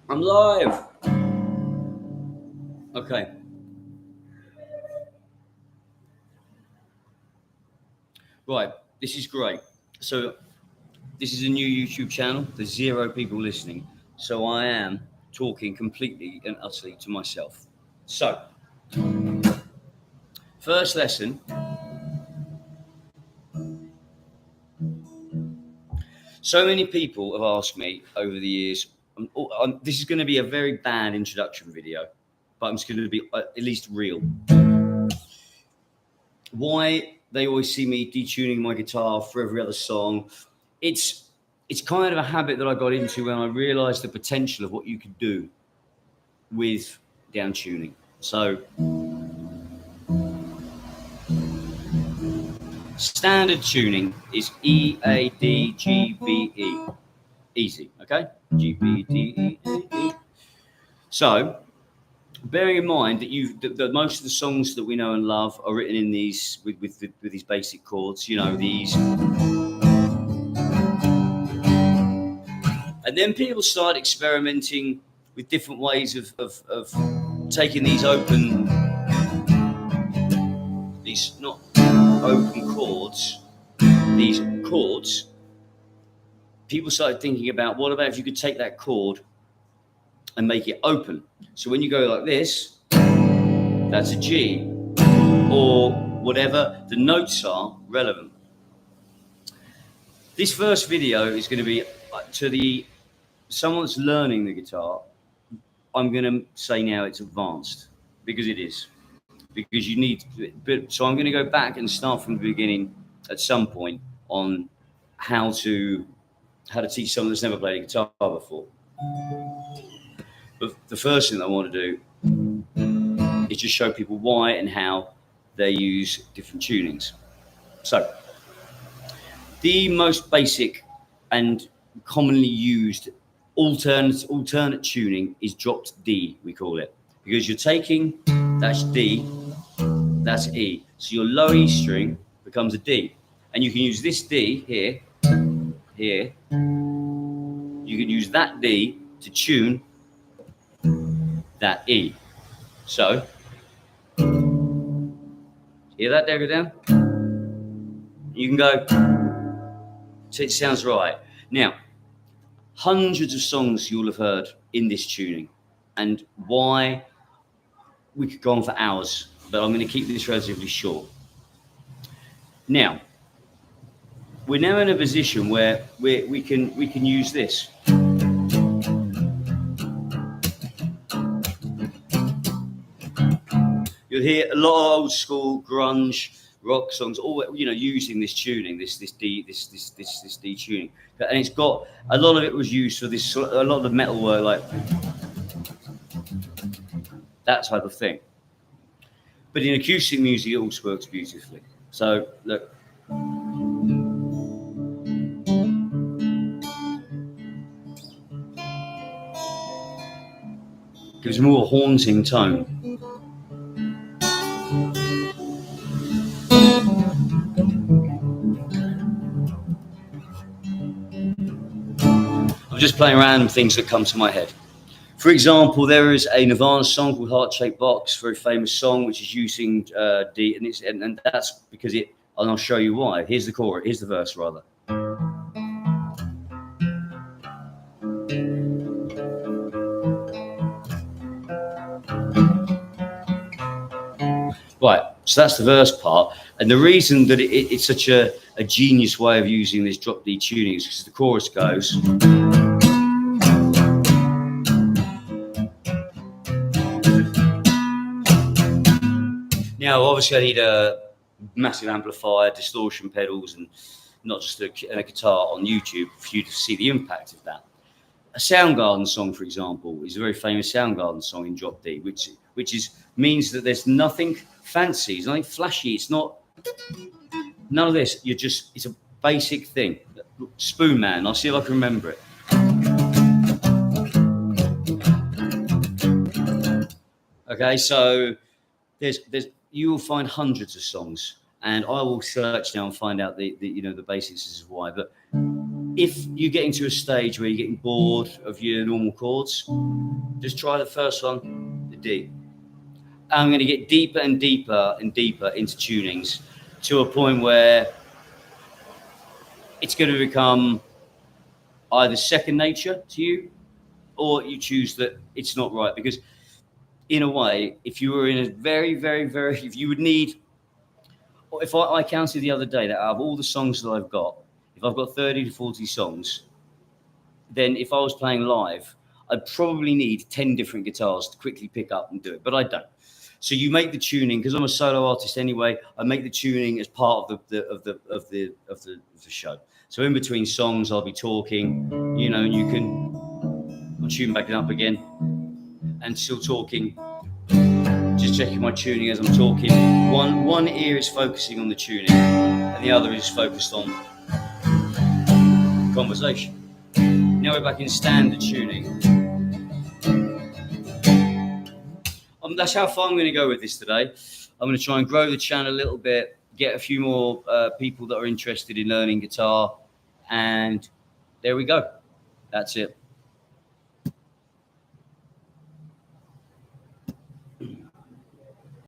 I'm live. Okay. Right. This is great. So this is a new YouTube channel. There's 0 people listening. So I am talking completely and utterly to myself. So, first lesson. So many people have asked me over the years. This is going to be a very bad introduction video, but I'm just going to be at least real. Why they always see me detuning my guitar for every other song. It's kind of a habit that I got into when I realised the potential of what you could do with down tuning. So standard tuning is E A D G B E. Easy, okay? G B D E A E. So bearing in mind that most of the songs that we know and love are written in these with these basic chords, you know, these. And then people start experimenting with different ways of taking these not open chords, these chords. People started thinking about, what about if you could take that chord and make it open? So when you go like this, that's a G, or whatever the notes are relevant. This first video is going to be to someone that's learning the guitar. I'm going to say now it's advanced, because it is. Because you need, so I'm going to go back and start from the beginning at some point on how to teach someone that's never played a guitar before. But the first thing I want to do is just show people why and how they use different tunings. So the most basic and commonly used alternate tuning is dropped D, we call it, because you're taking, that's D, that's E. So your low E string becomes a D. And you can use this D here. You can use that D to tune that E. So, hear that there go down? You can go, so it sounds right. Now, hundreds of songs you'll have heard in this tuning. And why, we could go on for hours, but I'm going to keep this relatively short. Now, we're now in a position where we can use this. You'll hear a lot of old school grunge rock songs, all using this tuning, this D tuning, and it's got a lot of it was used for this. A lot of the metal work, like that type of thing. But in acoustic music, it also works beautifully. So look. Gives a more haunting tone. I'm just playing random things that come to my head. For example, there is a Nirvana song called Heart-Shaped Box, very famous song, which is using D, and that's because and I'll show you why. Here's the chorus, here's the verse rather. Right, so that's the verse part. And the reason that it's such a genius way of using this drop D tuning is because the chorus goes. Now, obviously, I need a massive amplifier, distortion pedals, and not just a guitar on YouTube for you to see the impact of that. A Soundgarden song, for example, is a very famous Soundgarden song in drop D, which means that there's nothing fancy, it's nothing flashy, it's not none of this. It's a basic thing. Spoon Man, I'll see if I can remember it. Okay, so you will find hundreds of songs, and I will search now and find out the basics of why. But if you're getting to a stage where you're getting bored of your normal chords, just try the first one, the D. I'm going to get deeper and deeper and deeper into tunings to a point where it's going to become either second nature to you, or you choose that it's not right. Because in a way, if you were in a very, very, very, if you would need, if I counted the other day that out of all the songs that I've got, if I've got 30 to 40 songs, then if I was playing live, I'd probably need 10 different guitars to quickly pick up and do it, but I don't. So you make the tuning, because I'm a solo artist anyway. I make the tuning as part of the show. So in between songs, I'll be talking, and you can. I'll tune back it up again, and still talking. Just checking my tuning as I'm talking. One ear is focusing on the tuning, and the other is focused on conversation. Now we're back in standard tuning. That's how far I'm going to go with this today. I'm going to try and grow the channel a little bit, get a few more people that are interested in learning guitar, and there we go. That's it.